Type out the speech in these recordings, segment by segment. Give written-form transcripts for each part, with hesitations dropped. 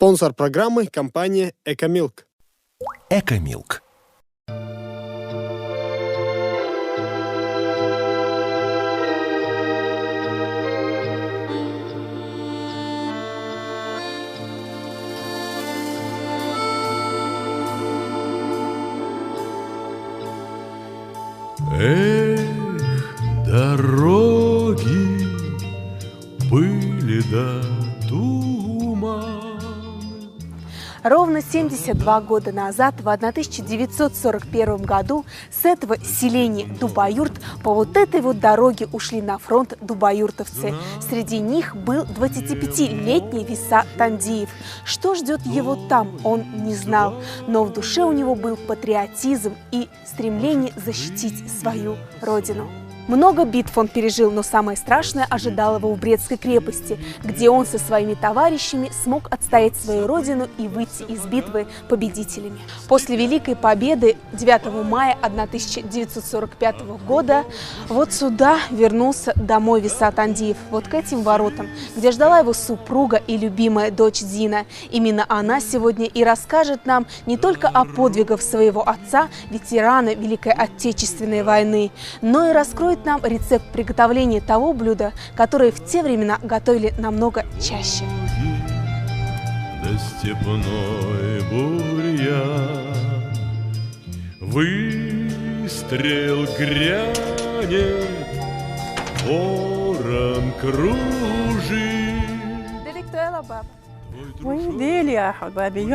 Спонсор программы – компания «Экомилк». «Экомилк». Эх, дороги, пыли да туман. Ровно 72 года назад, в 1941 году, с этого селения Дубаюрт по вот этой вот дороге ушли на фронт дубаюртовцы. Среди них был 25-летний Виса Тандиев. Что ждет его там, он не знал. Но в душе у него был патриотизм и стремление защитить свою родину. Много битв он пережил, но самое страшное ожидало его в Брестской крепости, где он со своими товарищами смог отстоять свою родину и выйти из битвы победителями. После Великой Победы 9 мая 1945 года вот сюда вернулся домой Виса Тандиев, вот к этим воротам, где ждала его супруга и любимая дочь Дина. Именно она сегодня и расскажет нам не только о подвигах своего отца, ветерана Великой Отечественной войны, но и раскроет нам рецепт приготовления того блюда, которое в те времена готовили намного чаще. Да степной бурьян, выстрел грянет, ворон кружит. Ой, Делия,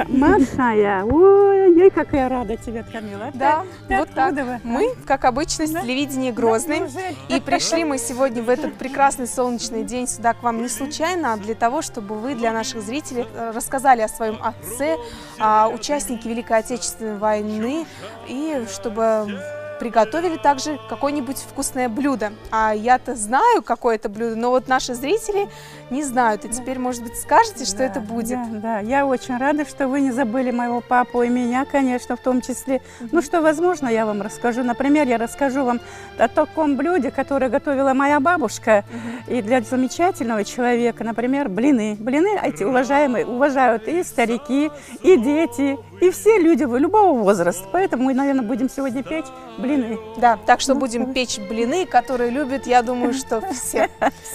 Машая, ой, какая рада тебе, Камила. Да, вот так. Откуда? Мы, как обычно, с телевидения Грозный. И пришли мы сегодня в этот прекрасный солнечный день сюда к вам не случайно, а для того, чтобы вы для наших зрителей рассказали о своем отце, о участнике Великой Отечественной войны, и чтобы приготовили также какое-нибудь вкусное блюдо. А я-то знаю, какое это блюдо, но вот наши зрители не знают. И теперь, может быть, скажете, что это будет? Да, я очень рада, что вы не забыли моего папу и меня, конечно, в том числе. Ну, что возможно, я вам расскажу. Например, я расскажу вам о таком блюде, которое готовила моя бабушка. И для замечательного человека, например, блины. Блины эти уважаемые уважают и старики, и дети, и все люди любого возраста. Поэтому мы, наверное, будем сегодня печь блины. Да, так что будем печь блины, которые любят, я думаю, что все.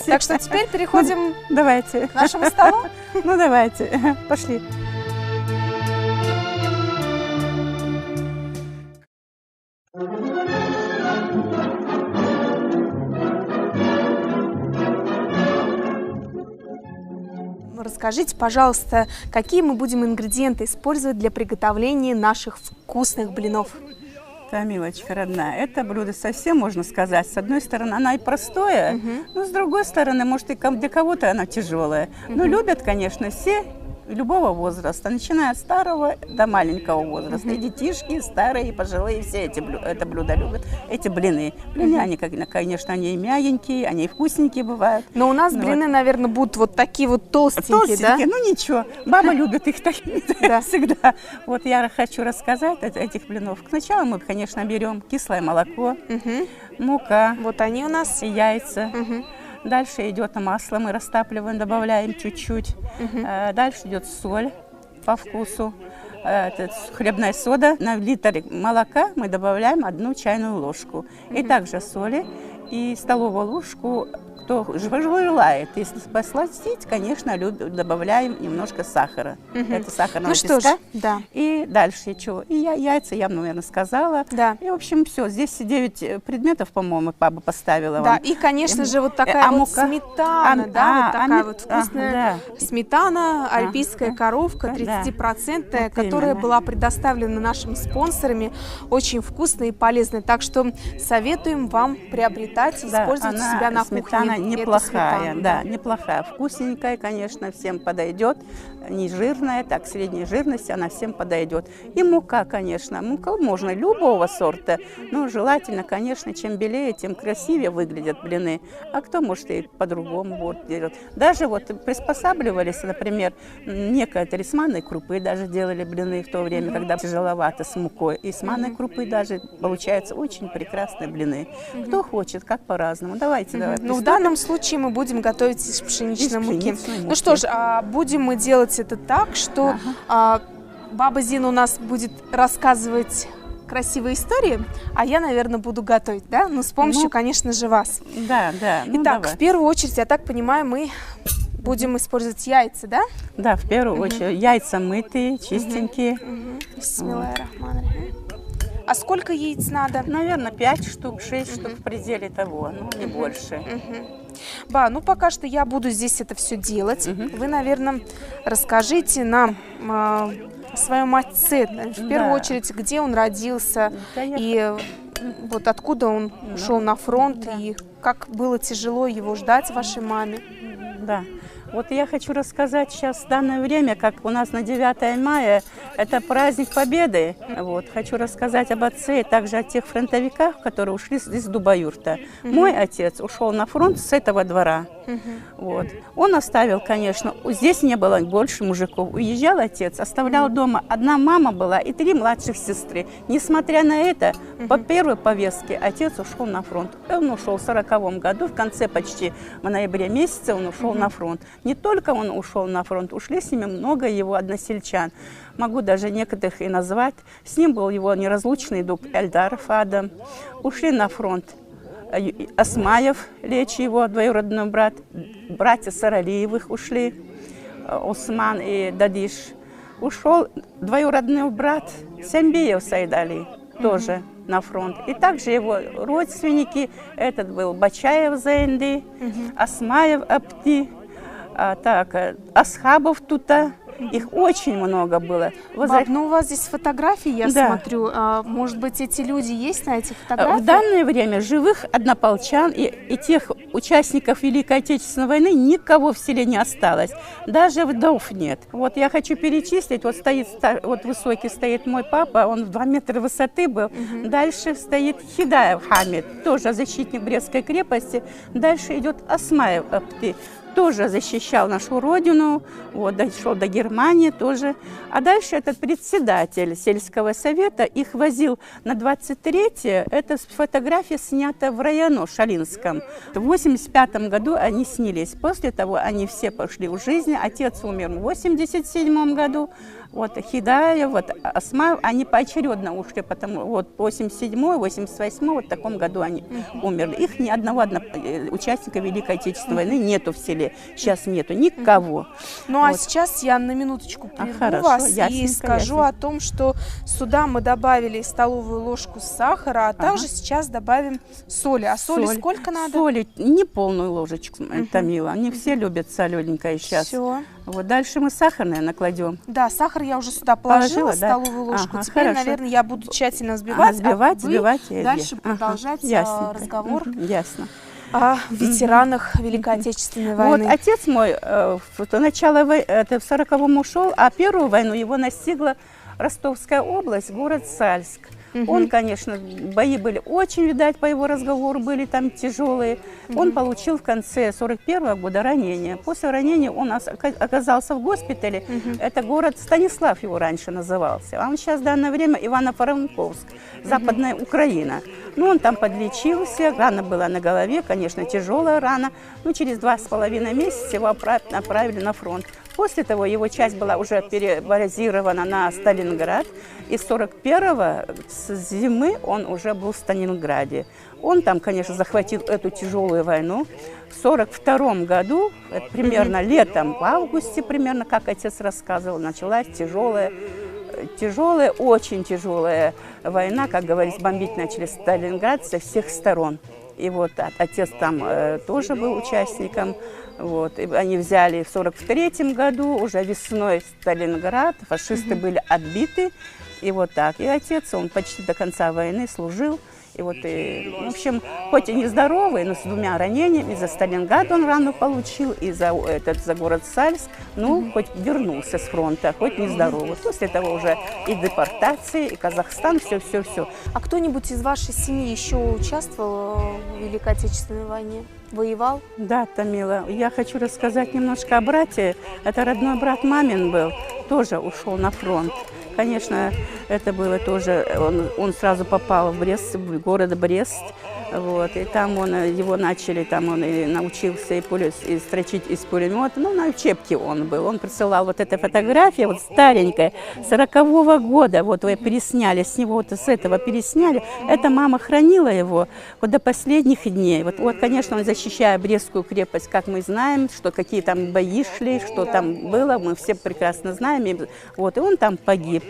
Так что теперь переходим давайте к нашему столу. Ну, давайте, пошли. Расскажите, пожалуйста, какие мы будем ингредиенты использовать для приготовления наших вкусных блинов? Милочка родная, это блюдо совсем, можно сказать, с одной стороны, оно и простое, но с другой стороны, может, и для кого-то оно тяжелое. Но любят, конечно, все любого возраста, начиная от старого до маленького возраста. И детишки, и старые, и пожилые, все это блюдо любят. Эти блины. Блины, они, конечно, они и мягенькие, они и вкусненькие бывают. Но у нас блины, наверное, будут вот такие вот толстенькие, да? Ну ничего, баба любит их такими всегда. Вот я хочу рассказать о этих блинов. Сначала мы, конечно, берем кислое молоко, мука. Вот они у нас. Яйца. Дальше идет масло, мы растапливаем, добавляем чуть-чуть. Дальше идет соль по вкусу, хлебная сода. На литр молока мы добавляем 1 чайную ложку. И также соли и столовую ложку, кто желает. Если посластить, конечно, добавляем немножко сахара. Это сахарного песка. Да. И дальше что? И яйца я, наверное, сказала. Да. И, в общем, все. Здесь 9 предметов, по-моему, папа поставила вам. Да, и, конечно же, вот такая вот сметана, да, вот такая вот вкусная сметана, альпийская коровка, 30%, которая была предоставлена нашими спонсорами, очень вкусная и полезная. Так что советуем вам приобретать и использовать у себя на кухне. Неплохая, да, неплохая, вкусненькая, конечно, всем подойдет, не жирная, так, средней жирности, она всем подойдет. И мука, конечно, мука можно любого сорта, но желательно, конечно, чем белее, тем красивее выглядят блины, а кто может и по-другому вот делать. Даже вот приспосабливались, например, некоторые с манной крупы даже делали блины в то время, когда тяжеловато с мукой, и с манной крупы даже получаются очень прекрасные блины. Кто хочет, как по-разному. Давайте. Ну, в данном данном случае мы будем готовить из пшеничной муки. Ну муки. что ж, будем мы делать это так, что баба Зина у нас будет рассказывать красивые истории, а я, наверное, буду готовить, да? Ну, с помощью, конечно же, вас. Да, да. Ну, Итак, давай. в первую очередь, я так понимаю, мы будем использовать яйца, да? Да, в первую очередь. Яйца мытые, чистенькие. Бисмиллахир-рахманир-рахим. А сколько яиц надо? Наверное, 5 штук, 6 штук в пределе того, ну, не больше. Ба, ну пока что я буду здесь это все делать. Вы, наверное, расскажите нам о своем отце. В первую очередь, где он родился, и вот откуда он ушел на фронт, и как было тяжело его ждать вашей маме. Да. Вот я хочу рассказать сейчас в данное время, как у нас на 9 мая, это праздник Победы. Вот. Хочу рассказать об отце и также о тех фронтовиках, которые ушли из Дубаюрта. Мой отец ушел на фронт с этого двора. Вот. Он оставил, конечно, здесь не было больше мужиков. Уезжал отец, оставлял дома. Одна мама была и 3 младших сестры. Несмотря на это, по первой повестке отец ушел на фронт. Он ушел в 40-м году, в конце почти в ноябре месяце он ушел на фронт. Не только он ушел на фронт, ушли с ним много его односельчан. Могу даже некоторых и назвать. С ним был его неразлучный друг Эльдаров Адам. Ушли на фронт Осмаев, Лечи, его двоюродный брат, братья Саралиевых ушли, Осман и Дадиш. Ушел двоюродный брат Сямбиев Сайдали, тоже на фронт. И также его родственники, этот был Бачаев Зенди, Осмаев Апти, Асхабов Тута. Их очень много было. Баб, ну у вас здесь фотографии, я смотрю. Может быть, эти люди есть на этих фотографиях? В данное время живых однополчан и тех участников Великой Отечественной войны никого в селе не осталось. Даже вдов нет. Вот я хочу перечислить. Вот стоит, вот высокий стоит мой папа, он в 2 метра высоты был. Дальше стоит Хидаев Хамид, тоже защитник Брестской крепости. Дальше идет Осмаев Апти, тоже защищал нашу родину, вот, дошел до Германии тоже. А дальше этот председатель сельского совета их возил на 23-е. Эта фотография снята в районе Шалинском. В 85 году они снялись. После того они все пошли в жизнь. Отец умер в 87 году. Вот Хидаев, вот Осмаев, они поочередно ушли, потому вот 87-й, 88-й, вот в таком году они умерли. Их ни одного участника Великой Отечественной войны нету в селе. Сейчас нету никого. Ну а сейчас я на минуточку прерву вас и скажу о том, что сюда мы добавили столовую ложку сахара, а также сейчас добавим соли. А соли сколько надо? Соли не полную ложечку, Тамила. Они все любят солененькое сейчас. Все. Вот дальше мы сахар, наверное, кладем. Да, сахар я уже сюда положила, столовую ложку. Теперь, наверное, я буду тщательно взбивать, взбивать. Дальше продолжать разговор Ясно. о ветеранах Великой Отечественной войны. Вот отец мой в 40-м ушел, а первую войну его настигла Ростовская область, город Сальск. Он, конечно, бои были очень, видать, по его разговору были там тяжелые. Он получил в конце 41-го года ранение. После ранения он оказался в госпитале. Это город Станислав его раньше назывался. А он сейчас в данное время Ивано-Франковск, Западная Украина. Ну, он там подлечился, рана была на голове, конечно, тяжелая рана. Ну, через 2,5 месяца его направили на фронт. После того его часть была уже перебазирована на Сталинград. И с 41-го с зимы он уже был в Сталинграде. Он там, конечно, захватил эту тяжелую войну. В 42-м году, примерно летом, в августе примерно, как отец рассказывал, началась тяжелая, очень тяжелая война, как говорится, бомбить начали Сталинград со всех сторон. И вот отец там тоже был участником. Вот. И они взяли в 43-м году, уже весной Сталинград, фашисты были отбиты. И вот так. И отец, он почти до конца войны служил. И вот, в общем, хоть и нездоровый, но с 2 ранениями. За Сталинград он рану получил, и за город Сальск. Ну, хоть вернулся с фронта, хоть нездоровый. После того уже и депортации, и Казахстан, все. А кто-нибудь из вашей семьи еще участвовал в Великой Отечественной войне? Воевал? Да, Тамила. Я хочу рассказать немножко о брате. Это родной брат мамин был, тоже ушел на фронт. Конечно, это было тоже, он сразу попал в город Брест, Вот, и там его начали, там он и научился и строчить из пулемета. Ну, на учебке он был. Он присылал вот эта фотография, вот старенькая, 40-го года. Вот вы пересняли, с него вот с этого пересняли. Эта мама хранила его вот до последних дней. Вот, конечно, он, защищая Брестскую крепость, как мы знаем, что какие там бои шли, что там было, мы все прекрасно знаем. И он там погиб.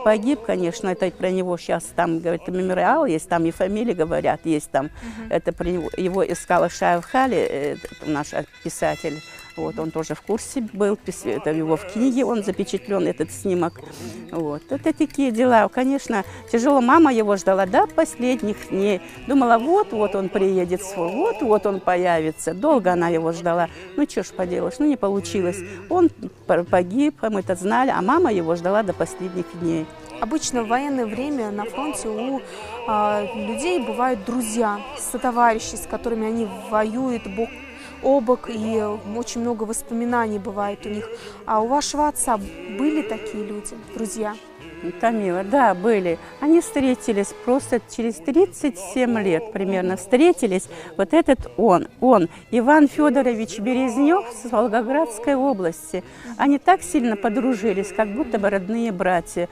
Погиб, конечно, это про него сейчас там, говорит, мемориал есть, там и фамилии говорят, есть там, это про него, его искала Шаев Хали, наш писатель. Вот, он тоже в курсе был, это его в книге, он запечатлен, этот снимок. Вот. Это такие дела. Конечно, тяжело. Мама его ждала до последних дней. Думала, вот он приедет, вот он появится. Долго она его ждала. Ну, что ж поделаешь, ну, не получилось. Он погиб, мы это знали, а мама его ждала до последних дней. Обычно в военное время на фронте у людей бывают друзья, сотоварищи, с которыми они воюют бок о бок, и очень много воспоминаний бывает у них. А у вашего отца были такие люди, друзья? Тамила, да, были. Они встретились просто через 37 лет примерно. Встретились. Вот этот он, Иван Федорович Березнев с Волгоградской области. Они так сильно подружились, как будто бы родные братья.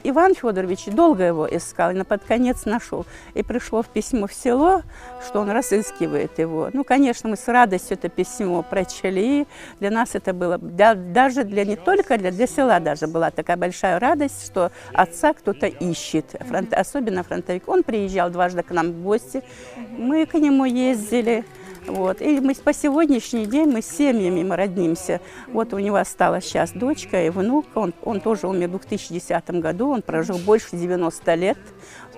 Иван Федорович долго его искал, и под конец нашел. И пришло в письмо в село, что он разыскивает его. Ну, конечно, мы с радостью это письмо прочли. Для нас это было, даже не только для села даже была такая большая радость, что отца кто-то ищет, особенно фронтовик. Он приезжал дважды к нам в гости, мы к нему ездили. Вот. И мы по сегодняшний день мы с семьями роднимся. Вот у него осталась сейчас дочка и внук. Он тоже умер в 2010 году, он прожил больше 90 лет.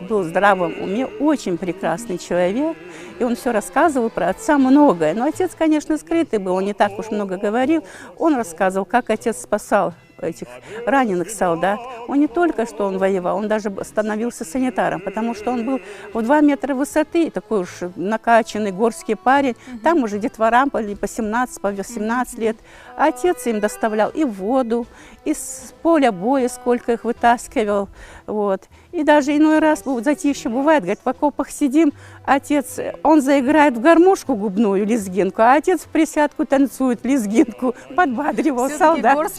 Был в здравом уме, очень прекрасный человек. И он все рассказывал про отца многое. Но отец, конечно, скрытый был, он не так уж много говорил. Он рассказывал, как отец спасал этих раненых солдат. Он не только что он воевал, он даже становился санитаром, потому что он был в 2 метра высоты, такой уж накачанный горский парень. Там уже детворам по 17, по 18 лет. А отец им доставлял и воду, и с поля боя, сколько их вытаскивал. Вот. И даже иной раз, затишье бывает, говорит, в окопах сидим, отец, он заиграет в гармошку губную, лезгинку, а отец в присядку танцует лезгинку, подбадривал солдат.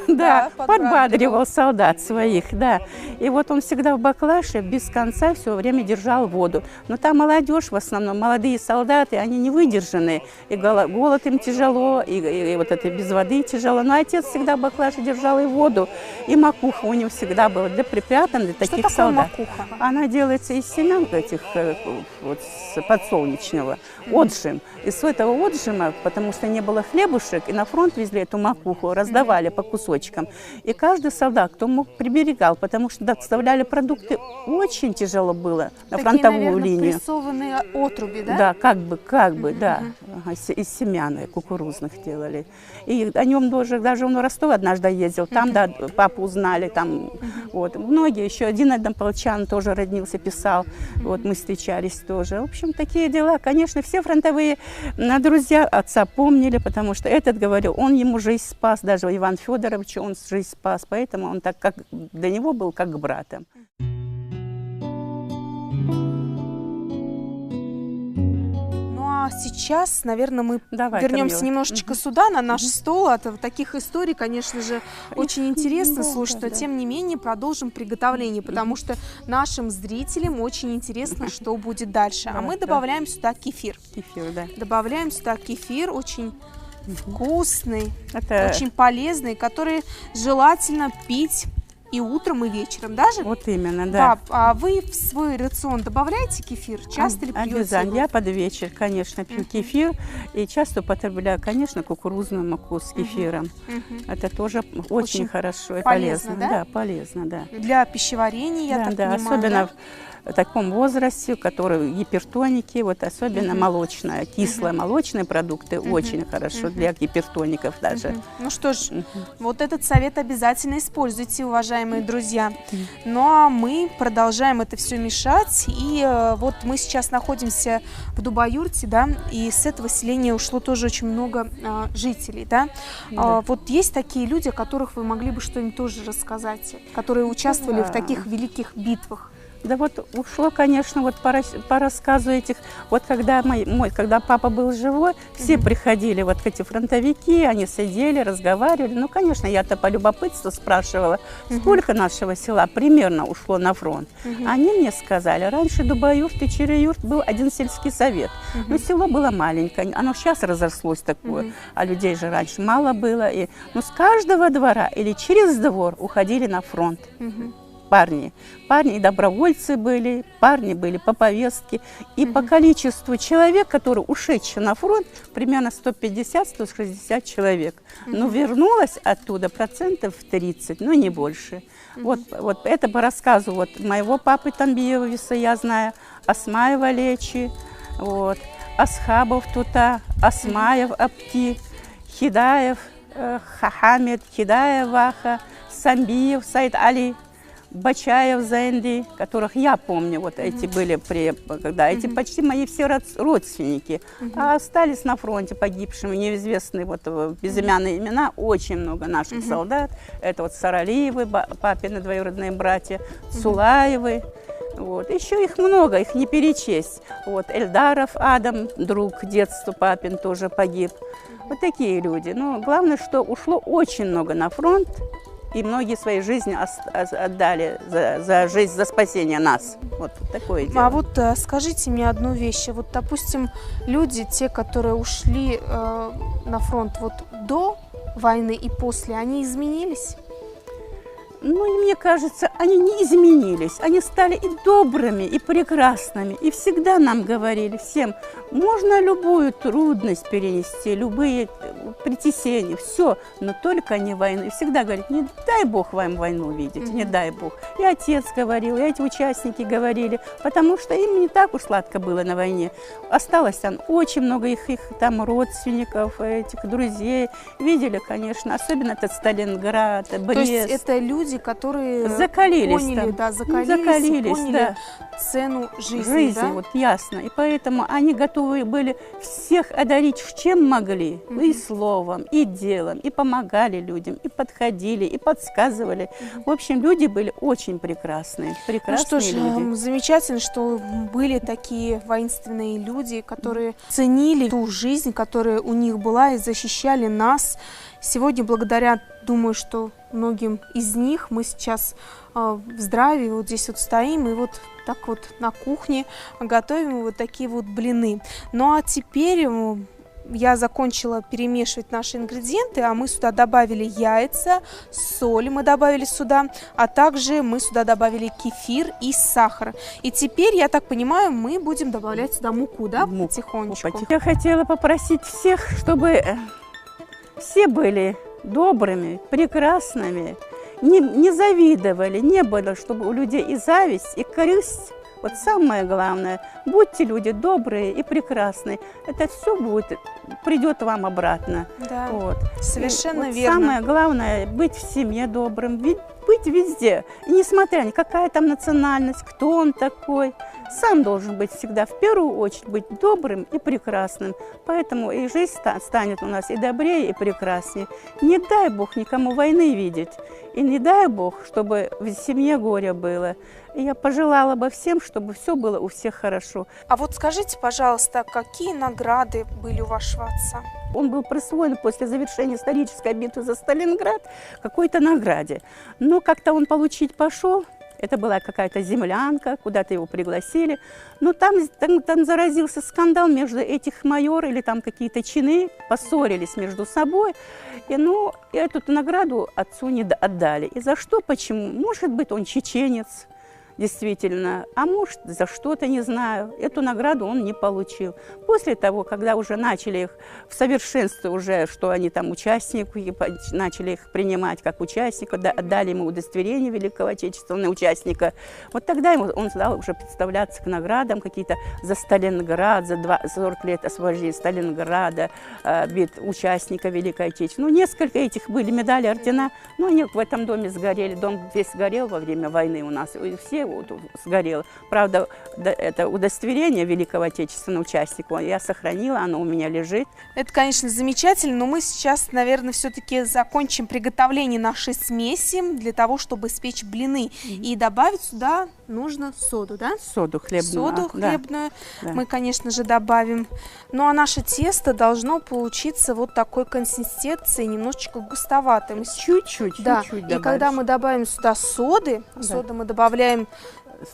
Да, подбадривал солдат своих, да. И вот он всегда в баклаше без конца все время держал воду. Но там молодежь, в основном молодые солдаты, они не выдержанные. И голод им тяжело, и вот это без воды тяжело. Но отец всегда в баклаше держал и воду, и макуха у него всегда была припрятана для таких солдат. Макуха? Она делается из семян этих вот, подсолнечного, отжим. И с этого отжима, потому что не было хлебушек, и на фронт везли эту макуху, раздавали по кусочкам. И каждый солдат, кто мог, приберегал, потому что доставляли продукты, очень тяжело было на фронтовую наверное, линию. Прессованные отруби, да? Да, как бы, да, из семян кукурузных делали. И о нем даже он в Ростов однажды ездил, там, да, папу узнали, там, вот. Многие, еще один однополчан тоже родился, писал, вот мы встречались тоже. В общем, такие дела. Конечно, все фронтовые друзья отца помнили, потому что этот говорил, он ему жизнь спас, даже Иван Федорович, он жизнь спас, поэтому он так, как для него был, как брата. А сейчас, наверное, мы Давай, вернемся Тамила. немножечко сюда, на наш стол. От таких историй, конечно же, очень интересно слушать, но тем не менее продолжим приготовление, потому что нашим зрителям очень интересно, что будет дальше. А мы добавляем сюда кефир. Кефир, да. Добавляем сюда кефир, очень вкусный, Это... очень полезный, который желательно пить и утром, и вечером даже? Вот именно, да. Да. А вы в свой рацион добавляете кефир? Часто ли пьете Обязательно. его? Я под вечер, конечно, пью кефир. И часто употребляю, конечно, кукурузную муку с кефиром. Это тоже очень хорошо и полезно. Да? Полезно, да. Для пищеварения, я так понимаю, особенно в таком возрасте, который гипертоники, вот особенно молочная, кисломолочные продукты очень хорошо для гипертоников даже. Ну что ж, вот этот совет обязательно используйте, уважаемые друзья. Ну а мы продолжаем это все мешать. И вот мы сейчас находимся в Дубоюрте, да, и с этого селения ушло тоже очень много жителей, да. Вот есть такие люди, о которых вы могли бы что-нибудь тоже рассказать, которые участвовали в таких великих битвах? Да вот ушло, конечно, вот по рассказу этих, вот когда когда папа был живой, все приходили, вот эти фронтовики, они сидели, разговаривали. Ну, конечно, я-то по любопытству спрашивала, сколько нашего села примерно ушло на фронт. Они мне сказали, раньше Дубоюрт и Череюрт был один сельский совет, но село было маленькое, оно сейчас разрослось такое, а людей же раньше мало было. Но с каждого двора или через двор уходили на фронт. Парни и добровольцы были, парни были по повестке. И по количеству человек, которые ушедшие на фронт, примерно 150-160 человек. Но вернулось оттуда процентов 30, но не больше. Вот это по рассказу вот моего папы Тамбиева Виса, я знаю, Асмаева Лечи, вот, Асхабов Тута, Асмаев Апти, Хидаев, Хахамед, Хидаев Ваха, Самбиев Сайд Али, Бачаев Зенди, которых я помню, вот эти были, когда эти почти мои все родственники, а остались на фронте погибшими, неизвестные вот безымянные имена, очень много наших солдат, это вот Саралиевы, папины двоюродные братья, Цулаевы, вот, еще их много, их не перечесть, вот, Эльдаров Адам, друг детства папин, тоже погиб, вот такие люди, но главное, что ушло очень много на фронт, и многие свои жизни отдали за жизнь, за спасение нас. Вот такое дело. А вот скажите мне одну вещь. Вот, допустим, люди, те, которые ушли на фронт вот до войны и после, они изменились? Ну, и мне кажется, они не изменились. Они стали и добрыми, и прекрасными. И всегда нам говорили всем, можно любую трудность перенести, любые притеснения, все, но только не войну. И всегда говорят, не дай Бог вам войну видеть, не дай Бог. И отец говорил, и эти участники говорили, потому что им не так уж сладко было на войне. Осталось там очень много их там родственников, этих друзей. Видели, конечно, особенно этот Сталинград, Брест. То есть это люди, которые закалились поняли, там. да, закалились, поняли да. цену жизни, да? Вот ясно. И поэтому они готовы были всех одарить, чем могли, и словом, и делом, и помогали людям, и подходили, и подсказывали. В общем, люди были очень прекрасные, прекрасные люди. Замечательно, что были такие воинственные люди, которые ценили ту жизнь, которая у них была, и защищали нас. Сегодня, благодаря, думаю, что многим из них мы сейчас в здравии вот здесь вот стоим и вот так вот на кухне готовим вот такие вот блины. Ну а теперь я закончила перемешивать наши ингредиенты, а мы сюда добавили яйца, соль мы добавили сюда, а также мы сюда добавили кефир и сахар. И теперь, я так понимаю, мы будем добавлять сюда муку, да, потихонечку. Я хотела попросить всех, чтобы все были добрыми, прекрасными, не завидовали, не было, чтобы у людей и зависть, и корысть. Вот самое главное, будьте люди добрые и прекрасные. Это все придет вам обратно. Да, вот. Совершенно вот верно. Самое главное, быть в семье добрым, быть везде. И несмотря ни какая там национальность, кто он такой, сам должен быть всегда в первую очередь быть добрым и прекрасным. Поэтому и жизнь станет у нас и добрее, и прекраснее. Не дай Бог никому войны видеть. И не дай Бог, чтобы в семье горе было. И я пожелала бы всем, чтобы все было у всех хорошо. А вот скажите, пожалуйста, какие награды были у вашего отца? Он был присвоен после завершения исторической битвы за Сталинград какой-то награде. Но как-то он получить пошел. Это была какая-то землянка, куда-то его пригласили. Но там заразился скандал между этих майор или там какие-то чины, поссорились между собой. И эту награду отцу не отдали. И за что, почему? Может быть, он чеченец. Действительно, а может, за что-то, не знаю, эту награду он не получил. После того, когда уже начали их в совершенстве, уже, что они там участники, начали их принимать как участника, отдали ему удостоверение Великого Отечественного участника, вот тогда он стал уже представляться к наградам какие-то за Сталинград, за 40 лет освобождения Сталинграда, участника Великой Отечественной. Несколько этих были медали, ордена, но они в этом доме сгорели, дом весь сгорел во время войны у нас, и все сгорело. Правда, это удостоверение Великого Отечественного участника я сохранила, оно у меня лежит. Это, конечно, замечательно, но мы сейчас, наверное, все-таки закончим приготовление нашей смеси для того, чтобы испечь блины. И добавить сюда нужно соду, да? Соду хлебную. Соду хлебную да. мы, конечно же, добавим. Ну, а наше тесто должно получиться вот такой консистенции, немножечко густоватым. Чуть-чуть, да. чуть-чуть И добавишь. когда мы добавим сюда соды, соду мы добавляем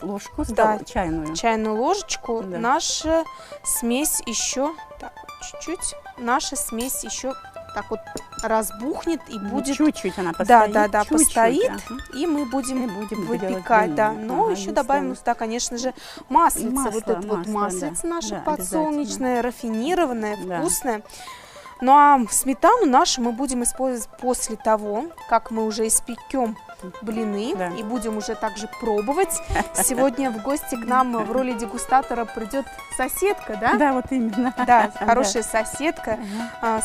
ложку, да, чайную ложечку, да. Наша смесь еще, так, чуть-чуть, наша смесь еще так вот разбухнет и будет... Чуть-чуть она постоит. Да, чуть-чуть, постоит, ага. и мы будем выпекать, делать да. блины. Но Ага, еще добавим сюда, конечно же, маслице. Вот это вот маслице да, наше да, подсолнечное, рафинированное, да. вкусное. Ну а сметану нашу мы будем использовать после того, как мы уже испекем блины, да. и будем уже также пробовать. Сегодня в гости к нам в роли дегустатора придет соседка, да? Да, вот именно. Да, хорошая соседка.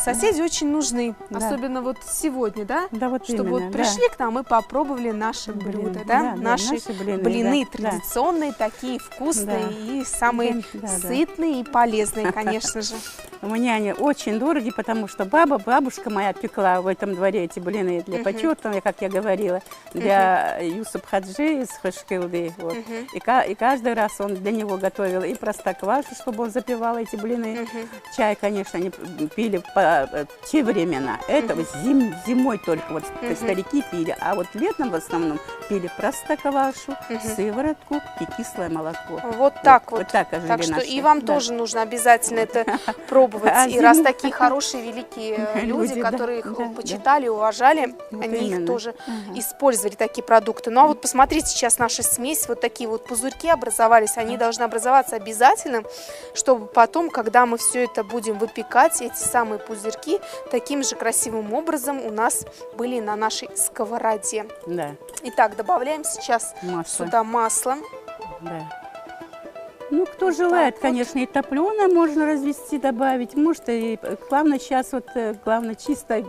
Соседи очень нужны, особенно вот сегодня, да? Да, вот чтобы именно, вот пришли к нам и попробовали наши блюда, да? Наши блины да, традиционные, такие вкусные и самые да. сытные и полезные, конечно же. Мне они очень дороги, потому что бабушка моя пекла в этом дворе эти блины для почетного, как я говорила, для Юсуп Хаджи из Хашкилды. Вот. И каждый раз он для него готовил и простоквашу, чтобы он запивал эти блины. Чай, конечно, они пили по те времена. Это зимой только вот старики пили, а вот летом в основном пили простоквашу, сыворотку и кислое молоко. Вот так вот. Вот так ожили Так что наши. и вам тоже нужно обязательно это пробовать. И раз такие хорошие, великие люди, которые их почитали, уважали, они их тоже использовали, такие продукты. Ну а вот посмотрите, сейчас наша смесь, вот такие вот пузырьки образовались, они должны образоваться обязательно, чтобы потом, когда мы все это будем выпекать, эти самые пузырьки таким же красивым образом у нас были на нашей сковороде. Да. Итак, добавляем сейчас сюда масло. Да. Ну, кто желает, конечно, и топленое можно развести, добавить. Может, и главное сейчас, вот, главное, чисто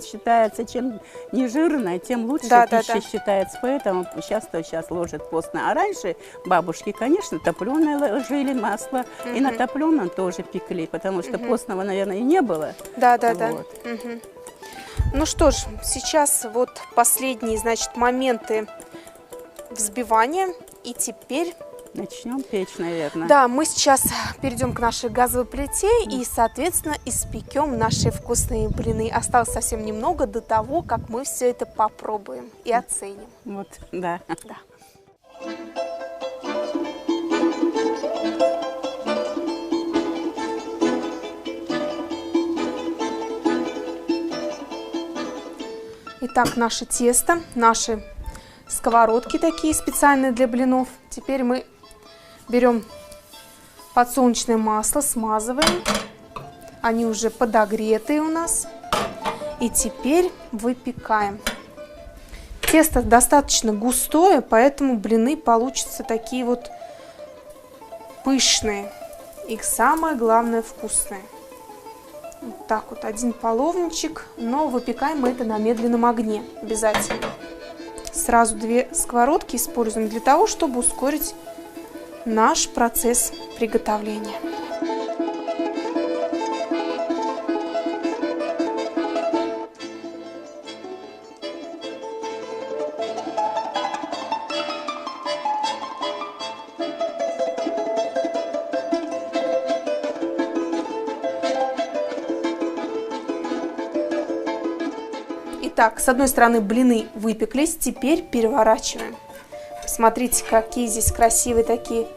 считается, чем не жирное, тем лучше пища считается. Поэтому сейчас ложат постно. А раньше бабушки, конечно, топленое ложили, масло. И на топленом тоже пекли, потому что постного, наверное, и не было. Да. Вот. Ну что ж, сейчас вот последние, значит, моменты взбивания. И теперь... Начнем печь, наверное. Да, мы сейчас перейдем к нашей газовой плите и, соответственно, испекем наши вкусные блины. Осталось совсем немного до того, как мы все это попробуем и оценим. Вот, да. Итак, наше тесто, наши сковородки такие специальные для блинов. Теперь мы берем подсолнечное масло, смазываем. Они уже подогретые у нас. И теперь выпекаем. Тесто достаточно густое, поэтому блины получатся такие вот пышные. И самое главное, вкусные. Вот так вот, один половничек, но выпекаем мы это на медленном огне обязательно. Сразу 2 сковородки используем для того, чтобы ускорить наш процесс приготовления. Итак, с одной стороны блины выпеклись, теперь переворачиваем. Посмотрите, какие здесь красивые такие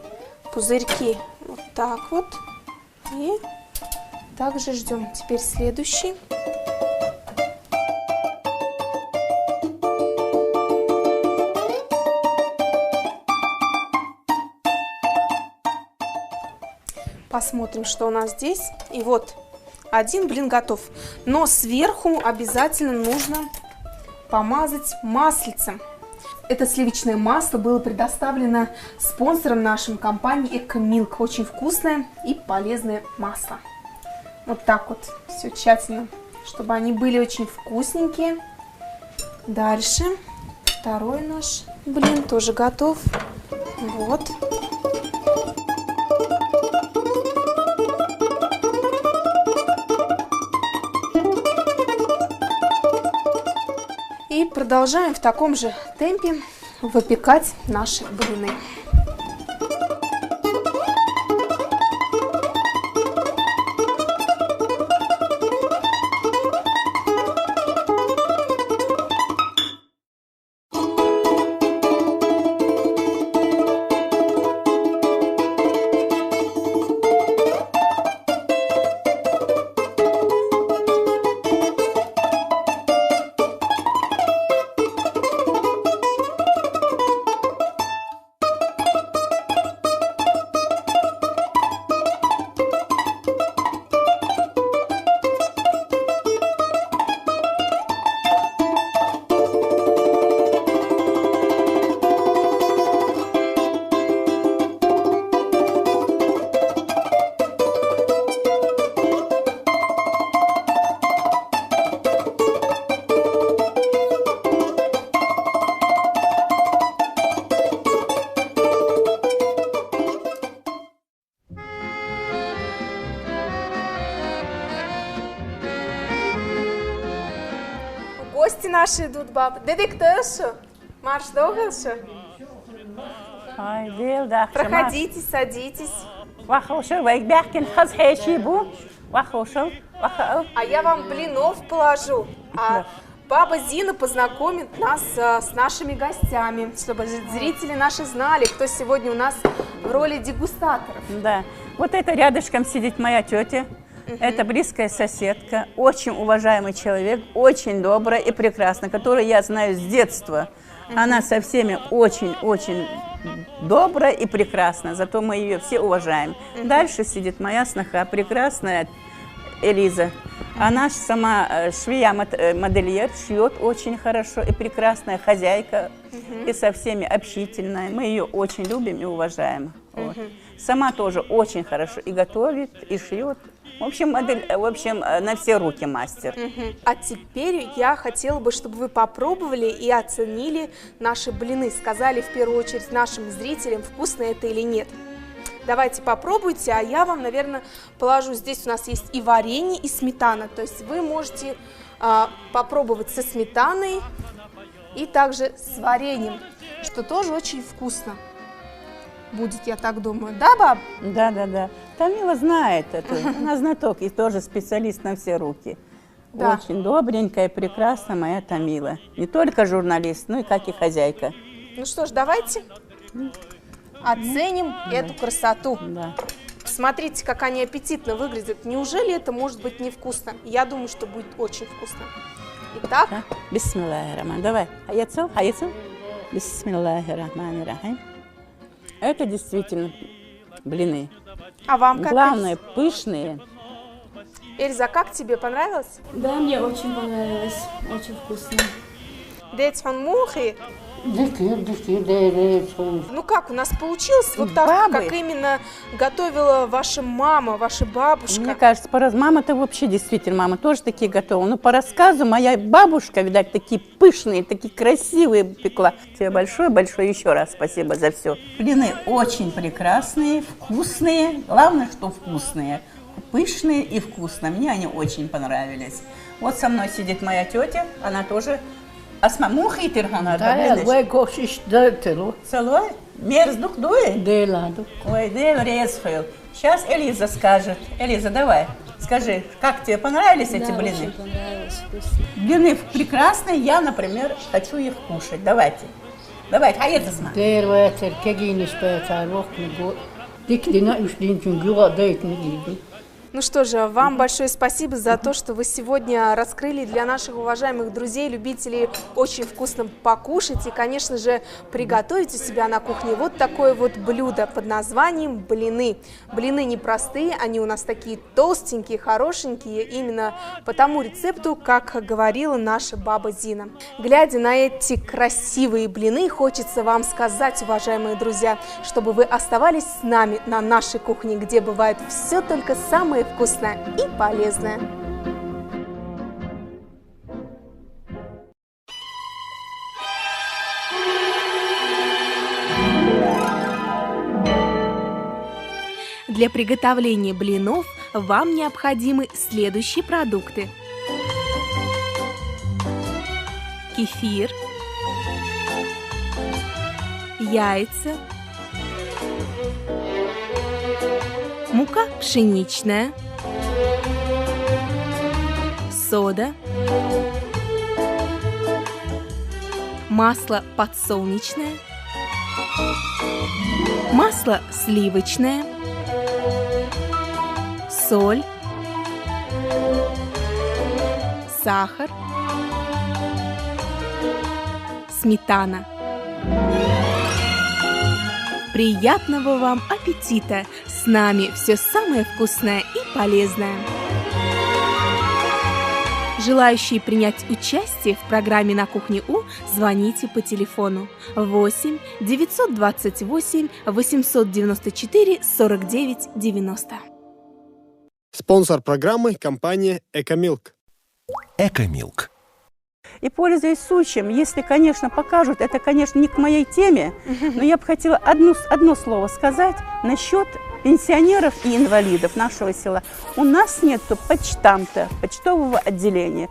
пузырьки. Вот так вот. И также ждем. Теперь следующий. Посмотрим, что у нас здесь. И вот один блин готов. Но сверху обязательно нужно помазать маслицем. Это сливочное масло было предоставлено спонсором нашей компании Экомилк. Очень вкусное и полезное масло. Вот так вот все тщательно, чтобы они были очень вкусненькие. Дальше второй наш блин тоже готов. Вот. И продолжаем в таком же темпе выпекать наши блины. Гости наши идут, баб. Дедик тоже? Марш долгался? Ай, дел, да. Проходите, садитесь. Вахошел, вы бяхкин хазхешибу. Вахошел, вахал. А я вам блинов положу. А баба Зина познакомит нас с нашими гостями, чтобы зрители наши знали, кто сегодня у нас в роли дегустаторов. Да. Вот это рядышком сидит моя тетя. Это близкая соседка, очень уважаемый человек, очень добрая и прекрасная, которую я знаю с детства. Она со всеми очень-очень добрая и прекрасная, зато мы ее все уважаем. Дальше сидит моя сноха, прекрасная Элиза. Она сама швея-модельер, шьет очень хорошо и прекрасная хозяйка, и со всеми общительная. Мы ее очень любим и уважаем. Вот. Сама тоже очень хорошо и готовит, и шьет. В общем, на все руки мастер. А теперь я хотела бы, чтобы вы попробовали и оценили наши блины. Сказали в первую очередь нашим зрителям, вкусно это или нет. Давайте попробуйте, а я вам, наверное, положу. Здесь у нас есть и варенье, и сметана. То есть вы можете попробовать со сметаной и также с вареньем, что тоже очень вкусно будет, я так думаю. Да, баб? Да, да, да. Тамила знает это. Она знаток и тоже специалист на все руки. Да. Очень добренькая, прекрасная моя Тамила. Не только журналист, но и как и хозяйка. Ну что ж, давайте оценим эту красоту. Да. Смотрите, как они аппетитно выглядят. Неужели это может быть невкусно? Я думаю, что будет очень вкусно. Итак, Бисмиллахи-рахмани. Давай. Хаяцу, хаяцу. Бисмиллахи-рахмани-рахим. Это действительно блины. а вам как? Главное, пышные. Эльза, как тебе понравилось? Да, мне очень понравилось, очень вкусно. Ну как, у нас получилось вот так, Бабы. как именно готовила ваша мама, ваша бабушка? Мне кажется, мама-то вообще действительно, мама тоже такие готова. Но по рассказу моя бабушка, видать, такие пышные, такие красивые пекла. Тебе большое-большое еще раз спасибо за все. Блины очень прекрасные, вкусные, главное, что вкусные. Пышные и вкусные. Мне они очень понравились. Вот со мной сидит моя тетя, она тоже... Асма, мухи тирхана, Салой? Мерздук дует? Ой, резфил. Сейчас Элиза скажет. Элиза, давай, скажи, как тебе понравились эти блины? Очень понравилось, вкусно. Блины прекрасные, я, например, хочу их кушать. Давайте. Давайте, хаед Асма. Ну что же, вам большое спасибо за то, что вы сегодня раскрыли для наших уважаемых друзей, любителей очень вкусно покушать и, конечно же, приготовить у себя на кухне вот такое вот блюдо под названием блины. Блины непростые, они у нас такие толстенькие, хорошенькие, именно по тому рецепту, как говорила наша баба Зина. Глядя на эти красивые блины, хочется вам сказать, уважаемые друзья, чтобы вы оставались с нами на нашей кухне, где бывает все только самое вкусное и полезное. Для приготовления блинов вам необходимы следующие продукты: кефир, яйца, мука пшеничная, сода, масло подсолнечное, масло сливочное, соль, сахар, сметана. Приятного вам аппетита! С нами все самое вкусное и полезное. Желающие принять участие в программе «На кухне У» звоните по телефону 8 928 894 49 90. Спонсор программы – компания «Экомилк». Экомилк. И пользуясь случаем, если, конечно, покажут, это, конечно, не к моей теме, но я бы хотела одно слово сказать насчет пенсионеров и инвалидов нашего села. У нас нет почтамта, почтового отделения.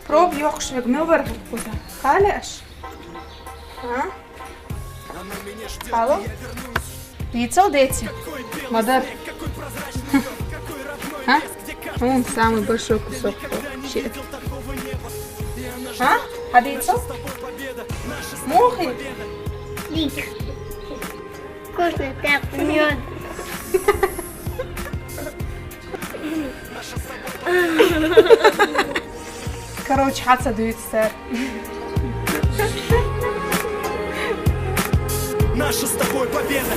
Проб yo'q милвар куза. Халаш. Алло. Яйцо дайте. Мадар. А? Вон самый большой кусок. А? А яйцо? Мухи? Лик. Вкусно, как мед. Короче, хаца дует, сэр. Наша с тобой победа!